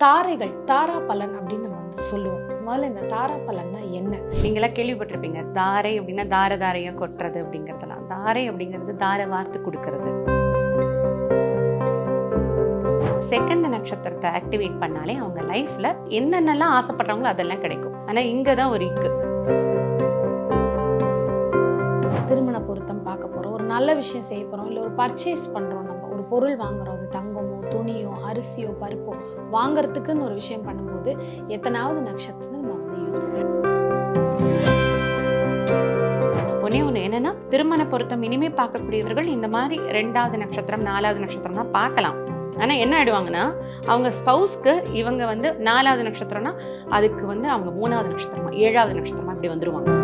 தாரைகள், தாரா பலன் அப்படின்னு நம்ம வந்து சொல்லுவோம். முதல்ல இந்த தாரா பலன்னா என்ன? நீங்களாம் கேள்விப்பட்டிருப்பீங்க. தாரை அப்படின்னா தார தாரையா கொட்டுறது அப்படிங்கிறதெல்லாம். தாரை அப்படிங்கிறது தார வார்த்து கொடுக்கறது. செகண்ட் நட்சத்திரத்தை ஆக்டிவேட் பண்ணாலே அவங்க லைஃப்ல என்னென்னலாம் ஆசைப்படுறாங்களோ அதெல்லாம் கிடைக்கும். ஆனா இங்க தான் ஒரு இக்கு. திருமண பொருத்தம் பார்க்க போறோம். ஒரு நல்ல விஷயம் செய்ய போறோம். இல்ல ஒரு பர்ச்சேஸ் பண்றோம் நம்ம. ஒரு பொருள் வாங்குறோம். அது தங்கமோ, துணியோ, அரிசியோ, பருப்போ வாங்குறதுக்குன்னு ஒரு விஷயம் பண்ணும்போது எத்தனாவது நட்சத்திரத்தை நம்ம வந்து யூஸ் பண்றோம். ஒண்ணே ஒண்ணு என்னன்னா திருமண பொருத்தம் இனிமே பார்க்கக்கூடியவர்கள் இந்த மாதிரி 2வது நட்சத்திரம் 4வது நட்சத்திரம் தான் பார்க்கலாம். ஆனா என்ன ஆயிடுவாங்கன்னா அவங்க ஸ்பௌஸ்க்கு இவங்க வந்து 4வது நட்சத்திரம்னா அதுக்கு வந்து அவங்க 3வது நட்சத்திரமா 7வது நட்சத்திரமா இப்படி வந்துருவாங்க.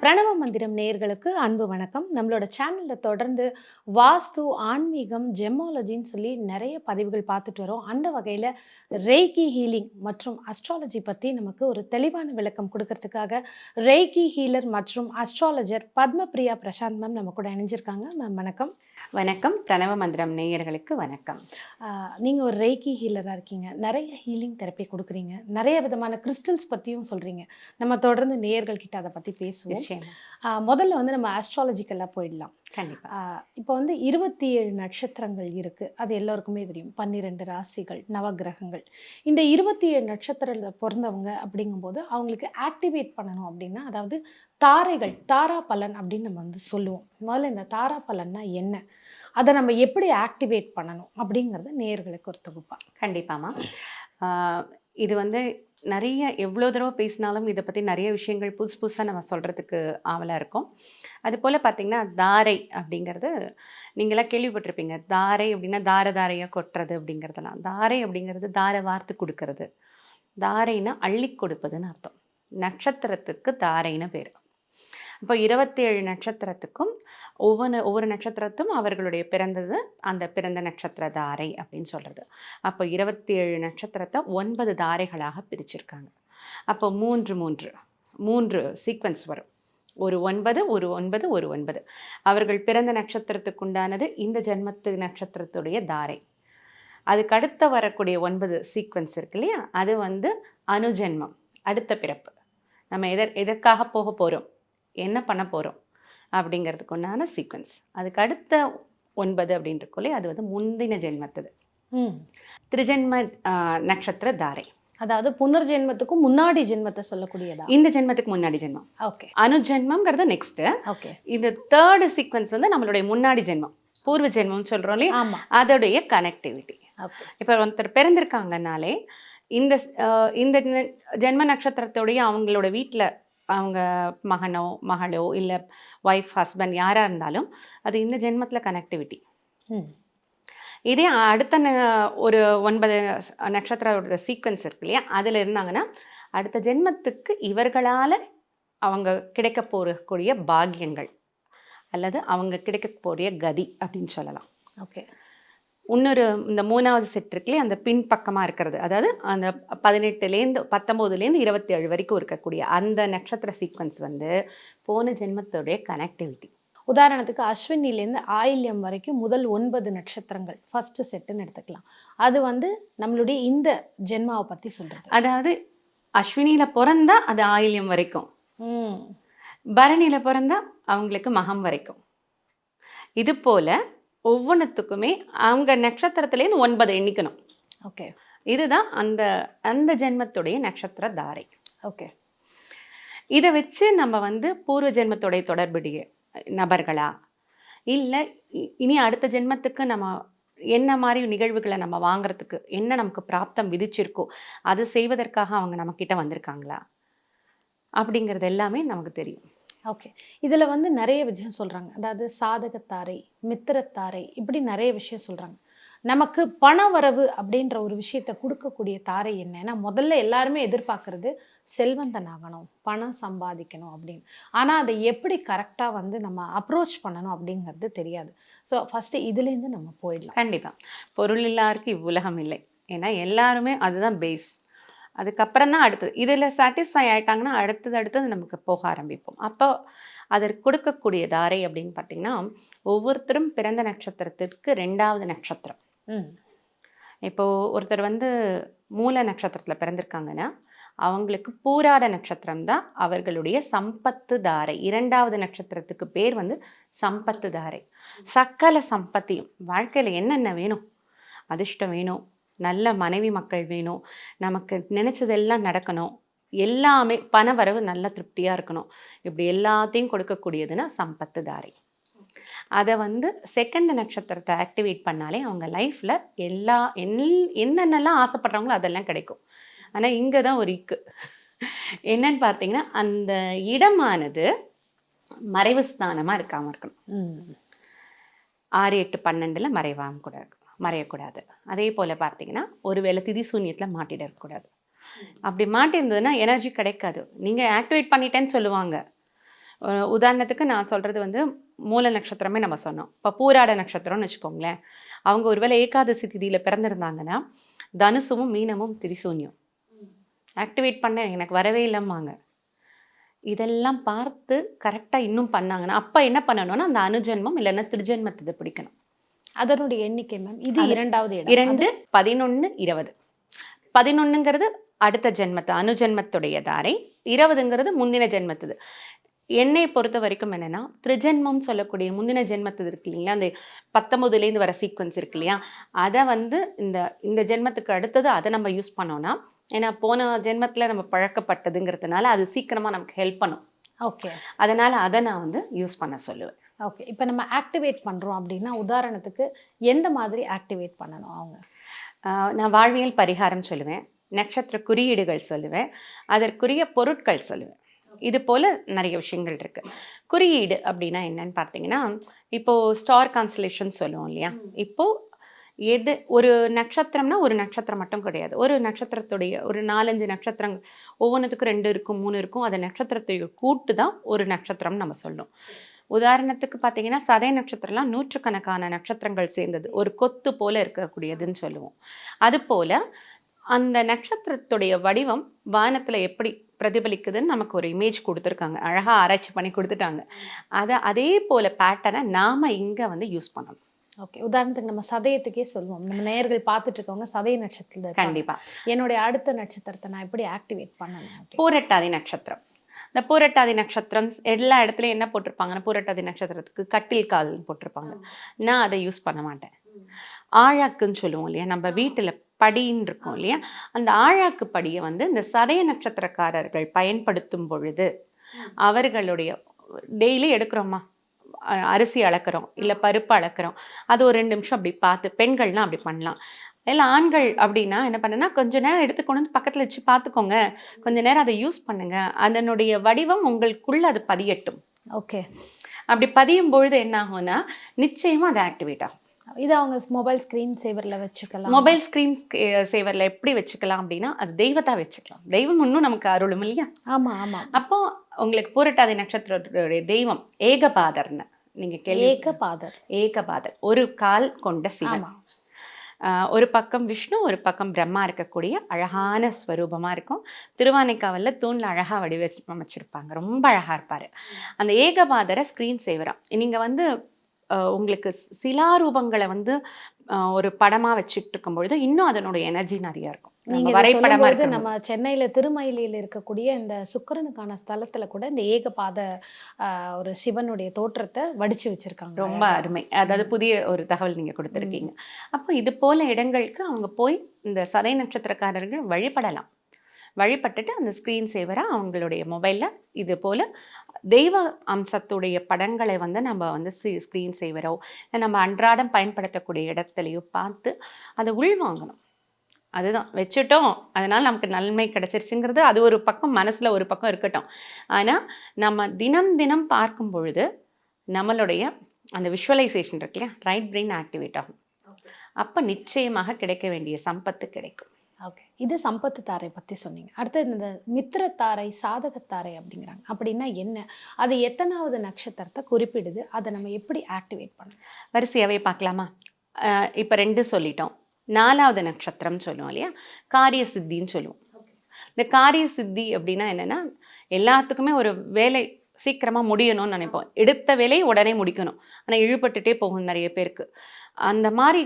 பிரணவ மந்திரம் நேயர்களுக்கு அன்பு வணக்கம். நம்மளோட சேனல்ல தொடர்ந்து வாஸ்து, ஆன்மீகம், ஜெமாலஜின்னு சொல்லி நிறைய பதிவுகள் பார்த்துட்டு வரோம். அந்த வகையில ரெய்கி ஹீலிங் மற்றும் அஸ்ட்ராலஜி பத்தி நமக்கு ஒரு தெளிவான விளக்கம் கொடுக்கறதுக்காக ரெய்கி ஹீலர் மற்றும் அஸ்ட்ராலஜர் பத்மபிரியா பிரசாந்த் மேம் நம்ம கூட இணைஞ்சிருக்காங்க. மேம் வணக்கம். வணக்கம். பிரணவ மந்திரம் நேயர்களுக்கு வணக்கம். நீங்க ஒரு ரெய்கி ஹீலரா இருக்கீங்க. நிறைய ஹீலிங் தெரப்பி கொடுக்குறீங்க. நிறைய விதமான கிறிஸ்டல்ஸ் பத்தியும் சொல்றீங்க. நம்ம தொடர்ந்து நேயர்கள் கிட்ட அதை பத்தி பேசுவோம். நிச்சயமா. முதல்ல வந்து நம்ம ஆஸ்ட்ராலஜிக்கலாக போயிடலாம். கண்டிப்பா. இப்போ வந்து 27 நட்சத்திரங்கள் இருக்கு. அது எல்லோருக்குமே தெரியும். 12 ராசிகள், நவகிரகங்கள். இந்த 27 நட்சத்திரத்தில் பிறந்தவங்க அப்படிங்கும்போது அவங்களுக்கு ஆக்டிவேட் பண்ணணும் அப்படின்னா, அதாவது தாரைகள், தாரா பலன் அப்படின்னு நம்ம வந்து சொல்லுவோம். முதல்ல இந்த தாரா பலன்னா என்ன? அதை நம்ம எப்படி ஆக்டிவேட் பண்ணணும் அப்படிங்கிறத நேயர்களுக்கு ஒரு தொகுப்பா. கண்டிப்பாமா. இது வந்து நிறைய எவ்வளோ தடவை பேசினாலும் இதை பற்றி நிறைய விஷயங்கள் புதுசு புதுசாக நம்ம சொல்கிறதுக்கு ஆவலாக இருக்கும். அதுபோல் பார்த்திங்கன்னா தாரை அப்படிங்கிறது நீங்களாம் கேள்விப்பட்டிருப்பீங்க. தாரை அப்படின்னா தார தாரையாக கொட்டுறது அப்படிங்கிறதெல்லாம். தாரை அப்படிங்கிறது தார வார்த்து கொடுக்கறது. தாரைனா அள்ளி கொடுப்பதுன்னு அர்த்தம். நட்சத்திரத்துக்கு தாரைன்னு பேர். இப்போ 27 நட்சத்திரத்துக்கும் ஒவ்வொரு நட்சத்திரத்தும் அவர்களுடைய பிறந்தது அந்த பிறந்த நட்சத்திர தாரை அப்படின்னு சொல்கிறது. அப்போ 27 நட்சத்திரத்தை 9 தாரைகளாக பிரிச்சிருக்காங்க. அப்போ 3 சீக்வன்ஸ் வரும். ஒரு 9 ஒரு 9 ஒரு 9. அவர்கள் பிறந்த நட்சத்திரத்துக்கு உண்டானது இந்த ஜென்மத்து நட்சத்திரத்துடைய தாரை. அதுக்கு அடுத்த வரக்கூடிய 9 சீக்வன்ஸ் இருக்கு இல்லையா, அது வந்து அனுஜென்மம், அடுத்த பிறப்பு. நம்ம எதற்காக போக போகிறோம், என்ன பண்ண போகிறோம் அப்படிங்கிறதுக்கு உண்டான சீக்வன்ஸ். அதுக்கு அடுத்த 9 அப்படின்னு இருக்கோலே அது வந்து முந்தின ஜென்மத்துது. திரிஜென்ம நட்சத்திர தாரை. அதாவது புனர்ஜென்மத்துக்கும் முன்னாடி ஜென்மத்தை சொல்லக்கூடியதா? இந்த ஜென்மத்துக்கு முன்னாடி ஜென்மம். ஓகே. அனுஜென்மம்ங்கிறது நெக்ஸ்ட். ஓகே. இந்த 3rd சீக்வன்ஸ் வந்து நம்மளுடைய முன்னாடி ஜென்மம், பூர்வ ஜென்மம் சொல்கிறோம் இல்லையா, ஆமா. அதோடைய கனெக்டிவிட்டி. ஓகே. இப்போ ஒருத்தர் பிறந்திருக்காங்கனாலே இந்த ஜென்ம நட்சத்திரத்தோடைய அவங்களோட வீட்டில் அவங்க மகனோ மகளோ இல்லை ஒய்ஃப் ஹஸ்பண்ட் யாராக இருந்தாலும் அது இந்த ஜென்மத்தில் கனெக்டிவிட்டி. இதே அடுத்த ஒரு 9 நட்சத்திரோட சீக்வன்ஸ் இருக்கு இல்லையா, அதில் இருந்தாங்கன்னா அடுத்த ஜென்மத்துக்கு இவர்களால் அவங்க கிடைக்க போகக்கூடிய பாக்கியங்கள் அல்லது அவங்க கிடைக்க போகிற கதி அப்படின்னு சொல்லலாம். ஓகே. இன்னொரு இந்த 3வது செட் இருக்குல்லையே, அந்த பின்பக்கமாக இருக்கிறது, அதாவது அந்த 18லேருந்து 19லேருந்து 27 வரைக்கும் இருக்கக்கூடிய அந்த நட்சத்திர சீக்வன்ஸ் வந்து போன ஜென்மத்தோடைய கனெக்டிவிட்டி. உதாரணத்துக்கு அஸ்வினிலேருந்து ஆயில்யம் வரைக்கும் முதல் 9 நட்சத்திரங்கள் ஃபர்ஸ்ட் செட்டுன்னு எடுத்துக்கலாம். அது வந்து நம்மளுடைய இந்த ஜென்மாவை பற்றி சொல்கிறது. அதாவது அஸ்வினியில் பிறந்தா அது ஆயில்யம் வரைக்கும், பரணியில் பிறந்தா அவங்களுக்கு மகம் வரைக்கும். இது போல் ஒவ்வொன்றுத்துக்குமே அவங்க நட்சத்திரத்துலேருந்து 9 எண்ணிக்கணும். ஓகே. இதுதான் அந்த அந்த ஜென்மத்துடைய நட்சத்திர தாரை. ஓகே. இதை வச்சு நம்ம வந்து பூர்வ ஜென்மத்துடைய தொடர்புடைய நபர்களா இல்லை இனி அடுத்த ஜென்மத்துக்கு நம்ம என்ன மாதிரி நிகழ்வுகளை நம்ம வாங்கிறதுக்கு என்ன நமக்கு பிராப்தம் விதிச்சிருக்கோ அது செய்வதற்காக அவங்க நம்மக்கிட்ட வந்திருக்காங்களா அப்படிங்கிறது எல்லாமே நமக்கு தெரியும். ஓகே. இதில் வந்து நிறைய விஷயம் சொல்கிறாங்க. அதாவது சாதகத்தாரை, மித்திரத்தாரை, இப்படி நிறைய விஷயம் சொல்கிறாங்க. நமக்கு பண வரவு அப்படின்ற ஒரு விஷயத்தை கொடுக்கக்கூடிய தாரை என்ன? ஏன்னா முதல்ல எல்லாருமே எதிர்பார்க்கறது செல்வந்தன் ஆகணும், பணம் சம்பாதிக்கணும் அப்படின்னு. ஆனால் அதை எப்படி கரெக்டாக வந்து நம்ம அப்ரோச் பண்ணணும் அப்படிங்கிறது தெரியாது. ஸோ ஃபஸ்ட்டு இதுலேருந்து நம்ம போயிடலாம். கண்டிப்பாக. பொருள் இல்லாருக்கு இவ்வுலகம் இல்லை. ஏன்னா எல்லாருமே அதுதான் பேஸ். அதுக்கப்புறம் தான் அடுத்தது. இதில் சாட்டிஸ்ஃபை ஆயிட்டாங்கன்னா அடுத்தது நமக்கு போக ஆரம்பிப்போம். அப்போ அதற்கு கொடுக்கக்கூடிய தாரை அப்படின்னு பார்த்தீங்கன்னா, ஒவ்வொருத்தரும் பிறந்த நட்சத்திரத்திற்கு 2வது நட்சத்திரம். ம். இப்போ ஒருத்தர் வந்து மூல நட்சத்திரத்துல பிறந்திருக்காங்கன்னா, அவங்களுக்கு பூராட நட்சத்திரம் தான் அவர்களுடைய சம்பத்து தாரை. 2வது நட்சத்திரத்துக்கு பேர் வந்து சம்பத்து தாரை. சகல சம்பத்தியும் வாழ்க்கையில என்னென்ன வேணும்? அதிர்ஷ்டம் வேணும், நல்ல மனைவி மக்கள் வேணும், நமக்கு நினைச்சதெல்லாம் நடக்கணும், எல்லாமே பணவரவு நல்ல திருப்தியா இருக்கணும். இப்படி எல்லாத்தையும் கொடுக்கக்கூடியதுன்னா சம்பத்து தாரை. அதை வந்து செகண்ட் நட்சத்திரத்தை ஆக்டிவேட் பண்ணாலே அவங்க லைஃப்பில் என்னென்னலாம் ஆசைப்படுறாங்களோ அதெல்லாம் கிடைக்கும். ஆனால் இங்கே தான் ஒரு இக்கு என்னன்னு பார்த்தீங்கன்னா, அந்த இடமானது மறைவு ஸ்தானமாக இருக்காமல் இருக்கணும். ம். 6, 8, 12 மறையக்கூடாது. அதே போல் பார்த்தீங்கன்னா, ஒருவேளை திதி சூன்யத்தில் மாட்டிடக்கூடாது. அப்படி மாட்டியிருந்ததுன்னா எனர்ஜி கிடைக்காது. நீங்கள் ஆக்டிவேட் பண்ணிட்டேன்னு சொல்லுவாங்க. உதாரணத்துக்கு நான் சொல்கிறது வந்து மூல நட்சத்திரமே நம்ம சொன்னோம். இப்போ பூராட நட்சத்திரம்னு வச்சுக்கோங்களேன். அவங்க ஒருவேளை ஏகாதசி திதியில் பிறந்திருந்தாங்கன்னா, தனுசும் மீனமும் திரிசூன்யம் ஆக்டிவேட் பண்ண எனக்கு வரவே இல்லைம்மாங்க. இதெல்லாம் பார்த்து கரெக்டாக இன்னும் பண்ணாங்கன்னா, அப்போ என்ன பண்ணணும்னா அந்த அனுஜென்மம் இல்லைன்னா திருஜென்மத்தை பிடிக்கணும். அதனுடைய எண்ணிக்கை மேம் இது 2வது இடம். 2, 11, 20. 11ங்கிறது அடுத்த ஜென்மத்து அனுஜென்மத்துடைய தாரை. 20ங்கிறது முந்தின ஜென்மத்துது. என்னை பொறுத்த வரைக்கும் என்னென்னா, திரிஜென்மம் சொல்லக்கூடிய முந்தின ஜென்மத்து இருக்கு இல்லைங்களா, அந்த 19லேருந்து வர சீக்வன்ஸ் இருக்கு இல்லையா, அதை வந்து இந்த ஜென்மத்துக்கு அடுத்தது அதை நம்ம யூஸ் பண்ணோன்னா, ஏன்னா போன ஜென்மத்தில் நம்ம பழக்கப்பட்டதுங்கிறதுனால அது சீக்கிரமாக நமக்கு ஹெல்ப் பண்ணும். ஓகே. அதனால் அதை நான் வந்து யூஸ் பண்ண சொல்லுவேன். ஓகே. இப்போ நம்ம ஆக்டிவேட் பண்ணுறோம் அப்படின்னா உதாரணத்துக்கு எந்த மாதிரி ஆக்டிவேட் பண்ணணும் அவங்க? நான் வாழ்வியல் பரிகாரம் சொல்லுவேன், நட்சத்திர குறியீடுகள் சொல்லுவேன், அதற்குரிய பொருட்கள் சொல்லுவேன். இது போல் நிறைய விஷயங்கள் இருக்குது. குறியீடு அப்படின்னா என்னன்னு பார்த்தீங்கன்னா, இப்போது ஸ்டார் கான்ஸ்டலேஷன் சொல்லுவோம் இல்லையா, இப்போது ஒரு நட்சத்திரம்னா ஒரு நட்சத்திரம் மட்டும் கிடையாது. ஒரு நட்சத்திரத்துடைய ஒரு 4, 5 நட்சத்திரங்கள் ஒவ்வொன்றுத்துக்கும் 2 இருக்கும், 3 இருக்கும். அதை நட்சத்திரத்துடைய கூட்டு தான் ஒரு நட்சத்திரம் நம்ம சொல்லும். உதாரணத்துக்கு பார்த்தீங்கன்னா, சதய நட்சத்திரம்லாம் 100கணக்கான நட்சத்திரங்கள் சேர்ந்தது, ஒரு கொத்து போல் இருக்கக்கூடியதுன்னு சொல்லுவோம். அதுபோல் அந்த நட்சத்திரத்துடைய வடிவம் வானத்தில் எப்படி பிரதிபலிக்குதுன்னு நமக்கு ஒரு இமேஜ் கொடுத்துருக்காங்க, அழகாக ஆராய்ச்சி பண்ணி கொடுத்துட்டாங்க. அதே போல் பேட்டர்னை நாம் இங்கே வந்து யூஸ் பண்ணணும். ஓகே. உதாரணத்துக்கு நம்ம சதயத்துக்கே சொல்லுவோம். நம்ம நேயர்கள் பார்த்துட்டு இருக்கவங்க சதய நட்சத்திரத்தில் கண்டிப்பாக என்னுடைய அடுத்த நட்சத்திரத்தை நான் எப்படி ஆக்டிவேட் பண்ணணும்? பூரட்டாதி நட்சத்திரம். இந்த பூரட்டாதி நட்சத்திரம் எல்லா இடத்துலையும் என்ன போட்டிருப்பாங்கன்னா, பூரட்டாதி நட்சத்திரத்துக்கு கட்டில் கால் போட்டிருப்பாங்க. நான் அதை யூஸ் பண்ண மாட்டேன். ஆழாக்குன்னு சொல்லுவோம் இல்லையா, நம்ம வீட்டில் படின்னு இருக்கும் இல்லையா, அந்த ஆழாக்கு படியை வந்து இந்த சதய நட்சத்திரக்காரர்கள் பயன்படுத்தும் பொழுது அவர்களுடைய டெய்லி எடுக்கிறோமா, அரிசி அளக்கிறோம் இல்லை பருப்பு அளக்கிறோம், அது ஒரு 2 நிமிஷம் அப்படி பார்த்து, பெண்கள்லாம் அப்படி பண்ணலாம். இல்லை ஆண்கள் அப்படின்னா என்ன பண்ணுன்னா, கொஞ்ச நேரம் எடுத்துக்கொண்டு வந்து பக்கத்தில் வச்சு பார்த்துக்கோங்க, கொஞ்ச நேரம் அதை யூஸ் பண்ணுங்க, அதனுடைய வடிவம் உங்களுக்குள்ள அது பதியட்டும். ஓகே. அப்படி பதியும் பொழுது என்ன ஆகும்னா நிச்சயமாக அது ஆக்டிவேட் ஆகும். இது அவங்க மொபைல் ஸ்க்ரீன் சேவரில் வச்சுக்கலாம். மொபைல் ஸ்க்ரீன் சேவரில் எப்படி வச்சுக்கலாம் அப்படின்னா, அது தெய்வத்தா வச்சுக்கலாம். தெய்வம் இன்னும் நமக்கு அருளும் இல்லையா. ஆமாம் ஆமாம். அப்போ உங்களுக்கு பூரட்டாதி நட்சத்திரத்துடைய தெய்வம் ஏகபாதர்னு நீங்கள் ஏகபாதர் ஒரு கால் கொண்ட சிவன். ஒரு பக்கம் விஷ்ணு, ஒரு பக்கம் பிரம்மா இருக்கக்கூடிய அழகான ஸ்வரூபமாக இருக்கும். திருவானைக்காவலில் தூணில் அழகாக வடிவமைச்சிருப்பாங்க, ரொம்ப அழகாக இருப்பார். அந்த ஏகபாதரை ஸ்க்ரீன் சேவராக நீங்கள் வந்து உங்களுக்கு சிலாரூபங்களை வந்து ஒரு படமாக வச்சுட்டு இருக்கும்பொழுது இன்னும் அதனுடைய எனர்ஜி நிறையா இருக்கும். வரைபடமாக நம்ம சென்னையில் திருமயிலையில் இருக்கக்கூடிய இந்த சுக்கிரனுக்கான ஸ்தலத்தில் கூட இந்த ஏகபாத ஒரு சிவனுடைய தோற்றத்தை வடித்து வச்சுருக்காங்க. ரொம்ப அருமை. அதாவது புதிய ஒரு தகவல் நீங்கள் கொடுத்துருக்கீங்க. அப்போ இது போல் இடங்களுக்கு அவங்க போய் இந்த சதய நட்சத்திரக்காரர்கள் வழிபட்டுட்டு அந்த ஸ்க்ரீன் சேவராக அவங்களுடைய மொபைலில் இது போல் தெய்வ அம்சத்துடைய படங்களை வந்து நம்ம வந்து ஸ்க்ரீன் சேவரோ நம்ம அன்றாடம் பயன்படுத்தக்கூடிய இடத்துலையோ பார்த்து அதை உள்வாங்கணும். அதுதான் வச்சுட்டோம், அதனால் நமக்கு நன்மை கிடைச்சிருச்சுங்கிறது அது ஒரு பக்கம், மனசில் ஒரு பக்கம் இருக்கட்டும். ஆனால் நம்ம தினம் தினம் பார்க்கும் பொழுது நம்மளுடைய அந்த விஷுவலைசேஷன் இருக்கு இல்லையா, ரைட் பிரெயின் ஆக்டிவேட் ஆகும். அப்போ நிச்சயமாக கிடைக்க வேண்டிய சம்பத்து கிடைக்கும். ஓகே. இது சம்பத்து தாரை பற்றி சொன்னீங்க. அடுத்தது இந்த மித்திரத்தாரை சாதகத்தாரை அப்படிங்கிறாங்க. அப்படின்னா என்ன, அது எத்தனாவது நட்சத்திரத்தை குறிப்பிடுது, அதை நம்ம எப்படி ஆக்டிவேட் பண்ணணும்? வரிசையாகவே பார்க்கலாமா? இப்போ 2 சொல்லிட்டோம். 4வது நட்சத்திரம் சொல்லுவோம் இல்லையா, காரிய சித்தின்னு சொல்லுவோம். இந்த காரிய சித்தி அப்படின்னா என்னென்னா, எல்லாத்துக்குமே ஒரு வேலை சீக்கிரமாக முடியணும்னு நினைப்போம். எடுத்த வேலையை உடனே முடிக்கணும். ஆனால் இழுபட்டுட்டே போகும் நிறைய பேருக்கு. அந்த மாதிரி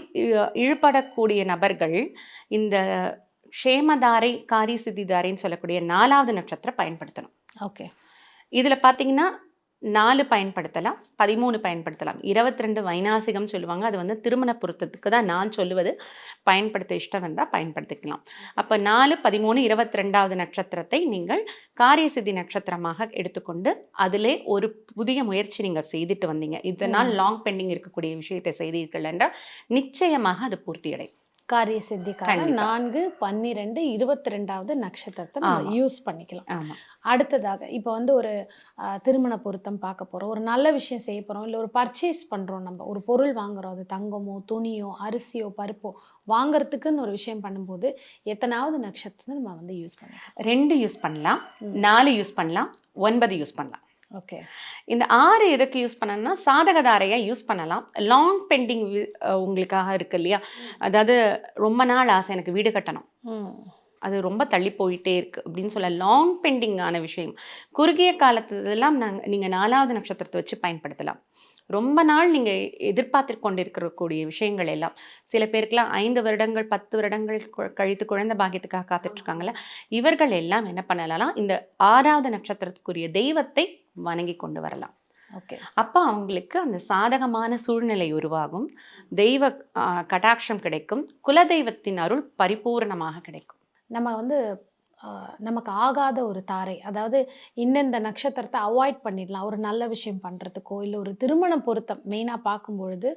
இழுபடக்கூடிய நபர்கள் இந்த க்ஷேமதாரை, காரிய சித்திதாரைன்னு சொல்லக்கூடிய 4வது நட்சத்திரம் பயன்படுத்தணும். ஓகே. இதில் பார்த்தீங்கன்னா 4 பயன்படுத்தலாம், 13 பயன்படுத்தலாம். 22 வைநாசிகம் சொல்லுவாங்க. அது வந்து திருமண பொருத்தத்துக்கு தான் நான் சொல்லுவது. பயன்படுத்த இஷ்டம் இருந்தால் பயன்படுத்திக்கலாம். அப்போ 4, 13, 22வது நட்சத்திரத்தை நீங்கள் காரிய சித்தி நட்சத்திரமாக எடுத்துக்கொண்டு அதிலே ஒரு புதிய முயற்சி நீங்கள் செய்துட்டு வந்தீங்க. இதனால் லாங் பெண்டிங் இருக்கக்கூடிய விஷயத்தை செய்தீர்கள் என்றால் நிச்சயமாக அது பூர்த்தியடையும். காரிய சித்திக்காக 4, 12, 22வது நட்சத்திரத்தை நம்ம யூஸ் பண்ணிக்கலாம். ஆமாம். அடுத்ததாக இப்போ வந்து ஒரு திருமண பொருத்தம் பார்க்க போகிறோம், ஒரு நல்ல விஷயம் செய்ய போகிறோம், இல்லை ஒரு பர்ச்சேஸ் பண்ணுறோம், நம்ம ஒரு பொருள் வாங்குறோம், அது தங்கமோ துணியோ அரிசியோ பருப்போ வாங்குறதுக்குன்னு ஒரு விஷயம் பண்ணும்போது எத்தனாவது நட்சத்திரத்தை நம்ம வந்து யூஸ் பண்ணிக்கலாம்? 2 யூஸ் பண்ணலாம், 4 யூஸ் பண்ணலாம், 9 யூஸ் பண்ணலாம். ஓகே. இந்த 6 எதுக்கு யூஸ் பண்ணணும்னா சாதகதாரையாக யூஸ் பண்ணலாம். லாங் பெண்டிங் உங்களுக்காக இருக்கு இல்லையா, அதாவது ரொம்ப நாள் ஆசை எனக்கு வீடு கட்டணும், அது ரொம்ப தள்ளி போயிட்டே இருக்குது அப்படின்னு சொல்ல லாங் பெண்டிங்கான விஷயம். குறுகிய காலத்துலாம் நீங்கள் 4வது நட்சத்திரத்தை வச்சு பயன்படுத்தலாம். ரொம்ப நாள் நீங்கள் எதிர்பார்த்து கொண்டு இருக்கக்கூடிய விஷயங்கள் எல்லாம், சில பேருக்குலாம் 5 வருடங்கள் 10 வருடங்கள் கழித்து குழந்தை பாக்கியத்துக்காக காத்துட்ருக்காங்களே, இவர்கள் எல்லாம் என்ன பண்ணலாம், இந்த 6வது நட்சத்திரத்துக்குரிய தெய்வத்தை வணங்கி கொண்டு வரலாம். ஓகே. அப்போ அவங்களுக்கு அந்த சாதகமான சூழ்நிலை உருவாகும், தெய்வ கடாட்சம் கிடைக்கும், குலதெய்வத்தின் அருள் பரிபூர்ணமாக கிடைக்கும். நம்ம வந்து நமக்கு ஆகாத ஒரு தாரை, அதாவது இந்தந்த நட்சத்திரத்தை அவாய்ட் பண்ணிடலாம் ஒரு நல்ல விஷயம் பண்ணுறதுக்கோ, இல்லை ஒரு திருமண பொருத்தம் மெயினாக பார்க்கும்பொழுது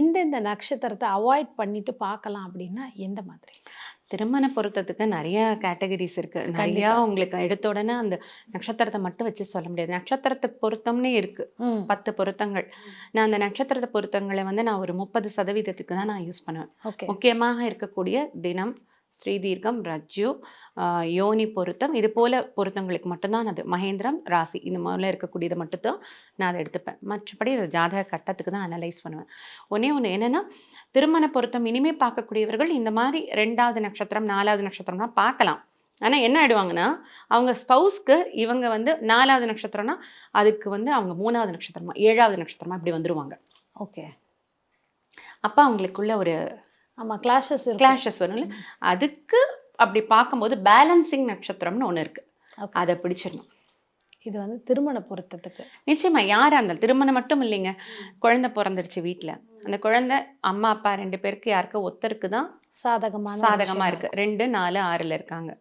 இந்தந்த நட்சத்திரத்தை அவாய்ட் பண்ணிட்டு பார்க்கலாம் அப்படின்னா எந்த மாதிரி? திருமண பொருத்தத்துக்கு நிறைய கேட்டகரிஸ் இருக்குது. நிறையா உங்களுக்கு எடுத்த உடனே அந்த நட்சத்திரத்தை மட்டும் வச்சு சொல்ல முடியாது. நட்சத்திரத்தை பொருத்தம்னே இருக்குது, 10 பொருத்தங்கள். நான் அந்த நட்சத்திரத்தை பொருத்தங்களை வந்து நான் ஒரு 30% தான் நான் யூஸ் பண்ணுவேன். முக்கியமாக இருக்கக்கூடிய தினம், ஸ்ரீதீர்க்கம், ரஜ்ஜு, யோனி பொருத்தம், இது போல் பொருத்தங்களுக்கு மட்டும்தான் அது மகேந்திரம், ராசி இந்த மாதிரிலாம் இருக்கக்கூடியதை மட்டும்தான் நான் அதை எடுத்துப்பேன். மற்றபடி அதை ஜாதக கட்டத்துக்கு தான் அனலைஸ் பண்ணுவேன். ஒன்று என்னென்னா, திருமண பொருத்தம் இனிமேல் பார்க்கக்கூடியவர்கள் இந்த மாதிரி 2வது நட்சத்திரம் 4வது நட்சத்திரம் தான் பார்க்கலாம். ஆனால் என்ன ஆயிடுவாங்கன்னா, அவங்க ஸ்பௌஸ்க்கு இவங்க வந்து 4வது நட்சத்திரம்னா அதுக்கு வந்து அவங்க 3வது நட்சத்திரமா 7வது நட்சத்திரமா இப்படி வந்துடுவாங்க. ஓகே. அப்போ அவங்களுக்குள்ள ஒரு கிளாஷஸ் வரும்ல, அதுக்கு அப்படி பார்க்கும்போது பேலன்சிங் நட்சத்திரம்னு ஒன்று இருக்குது, அதை பிடிச்சிடணும். இது வந்து திருமண பொருத்தத்துக்கு நிச்சயமாக யாராக இருந்தாலும், திருமணம் மட்டும் இல்லைங்க, குழந்தை பிறந்துருச்சு வீட்டில், அந்த குழந்தை அம்மா அப்பா 2 பேருக்கு யாருக்கு ஒருத்தருக்கு தான் சாதகமாக இருக்குது, 2, 4, 6ல் இருக்காங்க,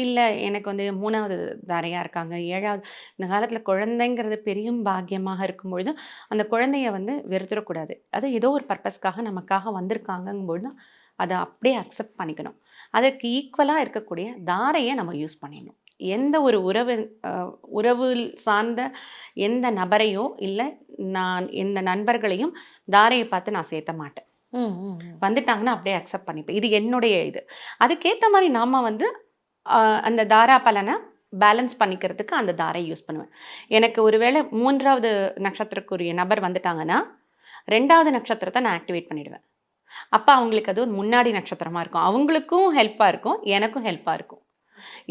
இல்லை எனக்கு வந்து 3வது தாரையாக இருக்காங்க, 7வது. இந்த காலத்தில் குழந்தைங்கிறது பெரிய பாக்கியமாக இருக்கும்பொழுது அந்த குழந்தைய வந்து வெறுத்துடக்கூடாது. அது ஏதோ ஒரு பர்பஸ்க்காக நமக்காக வந்திருக்காங்கங்கும்பொழுது அதை அப்படியே அக்செப்ட் பண்ணிக்கணும். அதற்கு ஈக்குவலாக இருக்கக்கூடிய தாரையை நம்ம யூஸ் பண்ணிடணும். எந்த ஒரு உறவு சார்ந்த எந்த நபரையோ இல்லை நான் எந்த நண்பர்களையும் தாரையை பார்த்து நான் சேர்த்த மாட்டேன். வந்துட்டாங்கன்னா அப்படியே அக்செப்ட் பண்ணிப்பேன். இது என்னுடைய இது. அதுக்கேற்ற மாதிரி நாம் வந்து அந்த தாரா பலனை பேலன்ஸ் பண்ணிக்கிறதுக்கு அந்த தாரை யூஸ் பண்ணுவேன். எனக்கு ஒருவேளை 3வது நட்சத்திரக்குரிய நபர் வந்துட்டாங்கன்னா 2வது நட்சத்திரத்தை நான் ஆக்டிவேட் பண்ணிடுவேன். அப்போ அவங்களுக்கு அது ஒரு முன்னாடி நட்சத்திரமாக இருக்கும், அவங்களுக்கும் ஹெல்ப்பாக இருக்கும், எனக்கும் ஹெல்ப்பாக இருக்கும்.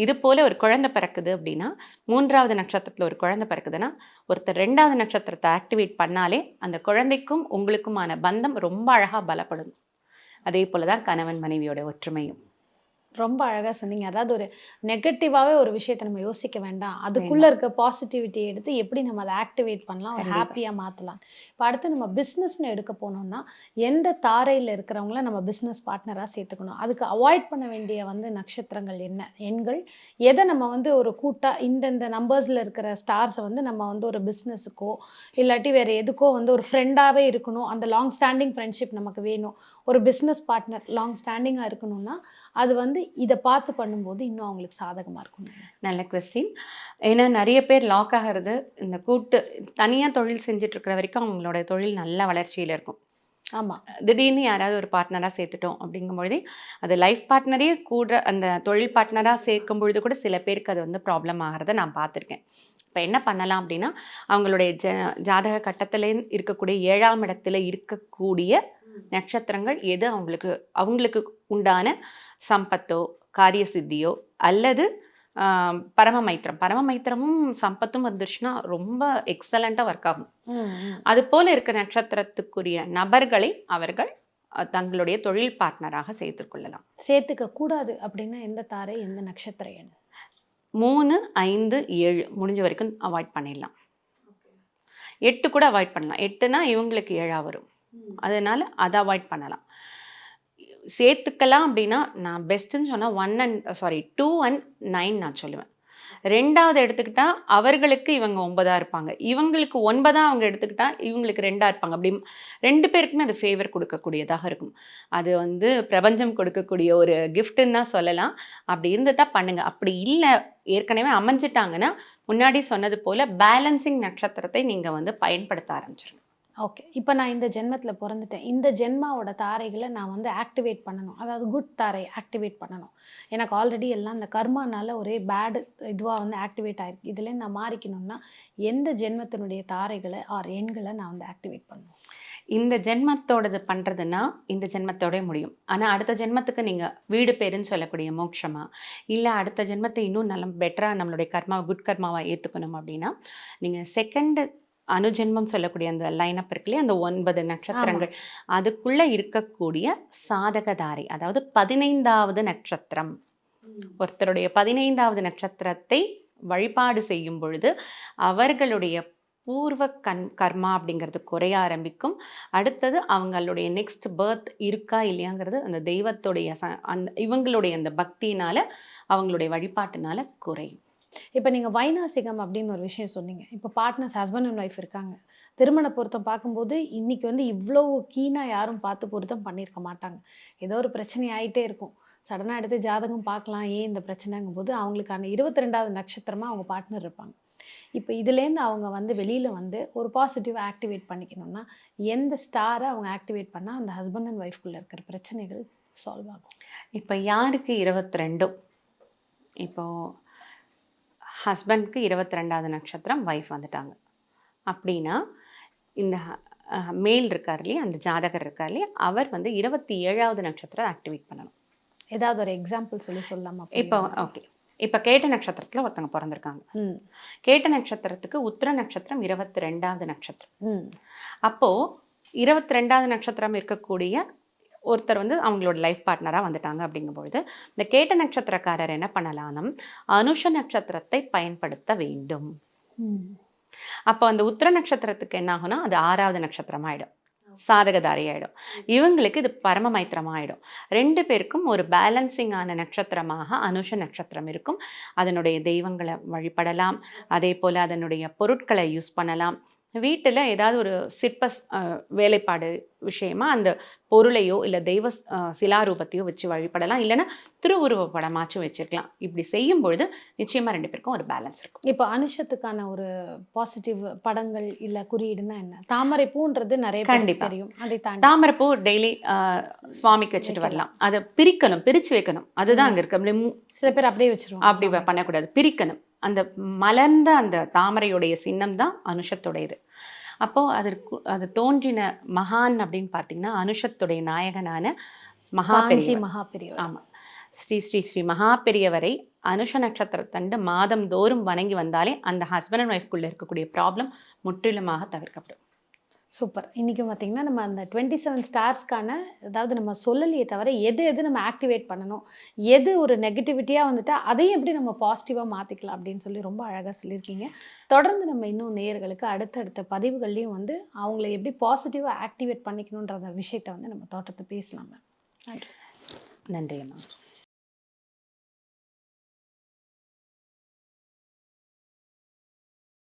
இது போல் ஒரு குழந்தை பிறக்குது அப்படின்னா, 3வது நட்சத்திரத்தில் ஒரு குழந்தை பிறக்குதுன்னா, ஒருத்தர் 2வது நட்சத்திரத்தை ஆக்டிவேட் பண்ணாலே அந்த குழந்தைக்கும் உங்களுக்குமான பந்தம் ரொம்ப அழகாக பலப்படும். அதே போல் தான் கணவன் மனைவியோட ஒற்றுமையும். ரொம்ப அழகாக சொன்னீங்க. அதாவது ஒரு நெகட்டிவாகவே ஒரு விஷயத்தை நம்ம யோசிக்க வேண்டாம், அதுக்குள்ளே இருக்க பாசிட்டிவிட்டி எடுத்து எப்படி நம்ம அதை ஆக்டிவேட் பண்ணலாம், ஒரு ஹாப்பியாக மாற்றலாம். இப்போ அடுத்து நம்ம பிஸ்னஸ்ன்னு எடுக்க போனோம்னா எந்த தாரையில் இருக்கிறவங்கள நம்ம பிஸ்னஸ் பார்ட்னராக சேர்த்துக்கணும், அதுக்கு அவாய்ட் பண்ண வேண்டிய வந்து நட்சத்திரங்கள் என்ன, எண்கள் எதை நம்ம வந்து ஒரு கூட்டாக இந்தந்த நம்பர்ஸில் இருக்கிற ஸ்டார்ஸை வந்து நம்ம வந்து ஒரு பிஸ்னஸுக்கோ இல்லாட்டி வேறு எதுக்கோ வந்து ஒரு ஃப்ரெண்டாகவே இருக்கணும், அந்த லாங் ஸ்டாண்டிங் ஃப்ரெண்ட்ஷிப் நமக்கு வேணும், ஒரு பிஸ்னஸ் பார்ட்னர் லாங் ஸ்டாண்டிங்காக இருக்கணும்னா அது வந்து இதை பார்த்து பண்ணும்போது இன்னும் அவங்களுக்கு சாதகமாக இருக்கும். நல்ல கொஸ்டின். ஏன்னா நிறைய பேர் லாக் ஆகிறது இந்த கூட்டு தனியாக தொழில் செஞ்சிட்ருக்கிற வரைக்கும் அவங்களோட தொழில் நல்ல வளர்ச்சியில் இருக்கும். ஆமாம். திடீர்னு யாராவது ஒரு பார்ட்னராக சேர்த்துட்டோம் அப்படிங்கும்பொழுதே அது லைஃப் பார்ட்னரே கூட அந்த தொழில் பார்ட்னராக சேர்க்கும் பொழுது கூட சில பேருக்கு அது வந்து ப்ராப்ளம் ஆகிறத நான் பார்த்துருக்கேன். இப்போ என்ன பண்ணலாம் அப்படின்னா, அவங்களுடைய ஜாதக கட்டத்திலே இருக்கக்கூடிய 7ஆம் இடத்துல இருக்கக்கூடிய நட்சத்திரங்கள் எது அவங்களுக்கு உண்டான சம்பத்தோ காரிய சித்தியோ அல்லது பரமமைத்திரம். பரமமைத்திரமும் சம்பத்தும் வந்துருச்சுன்னா ரொம்ப எக்ஸலண்ட்டாக ஒர்க் ஆகும். அது போல இருக்க நட்சத்திரத்துக்குரிய நபர்களை அவர்கள் தங்களுடைய தொழில் பார்ட்னராக சேர்த்துக்கொள்ளலாம். சேர்த்துக்க கூடாது அப்படின்னா எந்த தாரை, எந்த நட்சத்திர எண்? 3, 5, 7 முடிஞ்ச வரைக்கும் அவாய்ட் பண்ணிடலாம். 8 கூட அவாய்ட் பண்ணலாம். 8னா இவங்களுக்கு 7ஆ வரும். அதனால அதை அவாய்ட் பண்ணலாம். சேர்த்துக்கலாம் அப்படின்னா நான் பெஸ்ட்டுன்னு சொன்னால் 2 and 9 நான் சொல்லுவேன். 2வது எடுத்துக்கிட்டா அவர்களுக்கு இவங்க 9ஆ இருப்பாங்க, இவங்களுக்கு 9ஆ அவங்க எடுத்துக்கிட்டா இவங்களுக்கு 2ஆ இருப்பாங்க. அப்படி 2 பேருக்குமே அது ஃபேவர் கொடுக்கக்கூடியதாக இருக்கும். அது வந்து பிரபஞ்சம் கொடுக்கக்கூடிய ஒரு கிஃப்ட்டுன்னு தான் சொல்லலாம். அப்படி இருந்துட்டா பண்ணுங்க. அப்படி இல்லை, ஏற்கனவே அமைஞ்சிட்டாங்கன்னா முன்னாடி சொன்னது போல பேலன்சிங் நட்சத்திரத்தை நீங்கள் வந்து பயன்படுத்த ஆரம்பிச்சிருங்க. ஓகே. இப்போ நான் இந்த ஜென்மத்தில் பிறந்துட்டேன். இந்த ஜென்மாவோட தாரைகளை நான் வந்து ஆக்டிவேட் பண்ணணும். அதாவது குட் தாரை ஆக்டிவேட் பண்ணணும். எனக்கு ஆல்ரெடி எல்லாம் இந்த கர்மானால ஒரே பேடு இதுவாக வந்து ஆக்டிவேட் ஆயிருக்கு. இதுலேருந்து நான் மாறிக்கணும்னா எந்த ஜென்மத்தினுடைய தாரைகளை ஆர் எண்களை நான் வந்து ஆக்டிவேட் பண்ணணும்? இந்த ஜென்மத்தோடது பண்ணுறதுன்னா இந்த ஜென்மத்தோடய முடியும். ஆனால் அடுத்த ஜென்மத்துக்கு நீங்கள் வீடு பேருன்னு சொல்லக்கூடிய மோட்சமா, இல்லை அடுத்த ஜென்மத்தை இன்னும் நல்ல பெட்டராக நம்மளுடைய கர்மாவை குட் கர்மாவாக ஏற்றுக்கணும் அப்படின்னா நீங்கள் செகண்டு அனுஜென்மம் சொல்லக்கூடிய அந்த லைனப் இருக்குல்லையே, அந்த 9 நட்சத்திரங்கள் அதுக்குள்ளே இருக்கக்கூடிய சாதகதாரை, அதாவது 15வது நட்சத்திரம். ஒருத்தருடைய 15வது நட்சத்திரத்தை வழிபாடு செய்யும் பொழுது அவர்களுடைய பூர்வ கர்மா அப்படிங்கிறது குறைய ஆரம்பிக்கும். அடுத்தது அவங்களுடைய நெக்ஸ்ட் பர்த் இருக்கா இல்லையாங்கிறது அந்த தெய்வத்துடைய இவங்களுடைய அந்த பக்தியினால அவங்களுடைய வழிபாட்டினால குறையும். இப்போ நீங்கள் வைநாசிகம் அப்படின்னு ஒரு விஷயம் சொன்னீங்க. இப்போ பார்ட்னர்ஸ் ஹஸ்பண்ட் அண்ட் ஒய்ஃப் இருக்காங்க. திருமண பொருத்தம் பார்க்கும்போது இன்னைக்கு வந்து இவ்வளோ கீனாக யாரும் பார்த்து பொருத்தம் பண்ணியிருக்க மாட்டாங்க. ஏதோ ஒரு பிரச்சனை ஆகிட்டே இருக்கும். சடனாக எடுத்து ஜாதகம் பார்க்கலாம், ஏன் இந்த பிரச்சனைங்கும் போது அவங்களுக்கான 22வது நட்சத்திரமாக அவங்க பார்ட்னர் இருப்பாங்க. இப்போ இதுலேருந்து அவங்க வந்து வெளியில் வந்து ஒரு பாசிட்டிவாக ஆக்டிவேட் பண்ணிக்கணும்னா எந்த ஸ்டாரை அவங்க ஆக்டிவேட் பண்ணால் அந்த ஹஸ்பண்ட் அண்ட் ஒய்ஃப்குள்ளே இருக்கிற பிரச்சனைகள் சால்வ் ஆகும்? இப்போ யாருக்கு 22? இப்போது ஹஸ்பண்ட்க்கு 22வது நட்சத்திரம், ஒய்ஃப் வந்துட்டாங்க அப்படின்னா இந்த மேல் இருக்கார் இல்லையா, அந்த ஜாதகர் இருக்கார் இல்லையா, அவர் வந்து 27வது நட்சத்திரம் ஆக்டிவேட் பண்ணணும். ஏதாவது ஒரு எக்ஸாம்பிள் சொல்லலாமா? இப்போ ஓகே, இப்போ கேட்ட நட்சத்திரத்தில் ஒருத்தவங்க பிறந்திருக்காங்க. கேட்ட நட்சத்திரத்துக்கு உத்திர நட்சத்திரம் 22வது நட்சத்திரம். அப்போது 22வது நட்சத்திரம் இருக்கக்கூடிய ஒருத்தர் வந்து அவங்களோட லைஃப் பார்ட்னராக வந்துட்டாங்க. அப்படிங்கும்பொழுது இந்த கேட்ட நட்சத்திரக்காரர் என்ன பண்ணலாம்னா அனுஷ நட்சத்திரத்தை பயன்படுத்த வேண்டும். அப்போ அந்த உத்திர நட்சத்திரத்துக்கு என்ன ஆகும்னா அது 6வது நட்சத்திரம் ஆகிடும், சாதகதாரி ஆகிடும். இவங்களுக்கு இது பரம மைத்திரம் ஆகிடும். 2 பேருக்கும் ஒரு பேலன்சிங்கான நட்சத்திரமாக அனுஷ நட்சத்திரம் இருக்கும். அதனுடைய தெய்வங்களை வழிபடலாம், அதே போல் அதனுடைய பொருட்களை யூஸ் பண்ணலாம். வீட்டில் ஏதாவது ஒரு சிற்ப வேலைப்பாடு விஷயமா அந்த பொருளையோ இல்லை தெய்வ சிலாரூபத்தையோ வச்சு வழிபடலாம், இல்லைன்னா திருவுருவ படமாச்சும் வச்சுருக்கலாம். இப்படி செய்யும் பொழுது நிச்சயமாக 2 பேருக்கும் ஒரு பேலன்ஸ் இருக்கும். இப்போ அனுஷத்துக்கான ஒரு பாசிட்டிவ் படங்கள் இல்லை குறியீடுனா என்ன? தாமரை பூன்றது நிறைய கண்டிப்பாக தெரியும். அதை தாண்டி தாமரைப்பூ டெய்லி சுவாமிக்கு வச்சுட்டு வரலாம். அதை பிரிச்சு வைக்கணும். அதுதான் அங்கே இருக்கு. சில பேர் அப்படியே வச்சிருவோம். அப்படி பண்ணக்கூடாது, பிரிக்கணும். அந்த மலர்ந்த அந்த தாமரையுடைய சின்னம் தான் அனுஷத்துடையது. அப்போது அது தோன்றின மகான் அப்படின்னு பார்த்தீங்கன்னா அனுஷத்துடைய நாயகனான மகாபெரியவர். ஆமாம், ஸ்ரீ ஸ்ரீ ஸ்ரீ மகாபெரியவரை அனுஷ நட்சத்திரத்தண்டு மாதம் தோறும் வணங்கி வந்தாலே அந்த ஹஸ்பண்ட் அண்ட் ஒய்ஃப்குள்ளே இருக்கக்கூடிய ப்ராப்ளம் முற்றிலுமாக தவிர்க்கப்படும். சூப்பர். இன்றைக்கும் பார்த்திங்கன்னா நம்ம அந்த 27 ஸ்டார்ஸ்க்கான, அதாவது நம்ம சொல்லலையே தவிர எது நம்ம ஆக்டிவேட் பண்ணணும், எது ஒரு நெகட்டிவிட்டியாக வந்துட்டால் அதையும் எப்படி நம்ம பாசிட்டிவாக மாற்றிக்கலாம் அப்படின்னு சொல்லி ரொம்ப அழகாக சொல்லியிருக்கீங்க. தொடர்ந்து நம்ம இன்னும் நேயர்களுக்கு அடுத்தடுத்த பதிவுகள்லையும் வந்து அவங்கள எப்படி பாசிட்டிவாக ஆக்டிவேட் பண்ணிக்கணுன்ற அந்த விஷயத்தை வந்து நம்ம தோட்டத்தை பேசலாம். நன்றி. நன்றி அம்மா.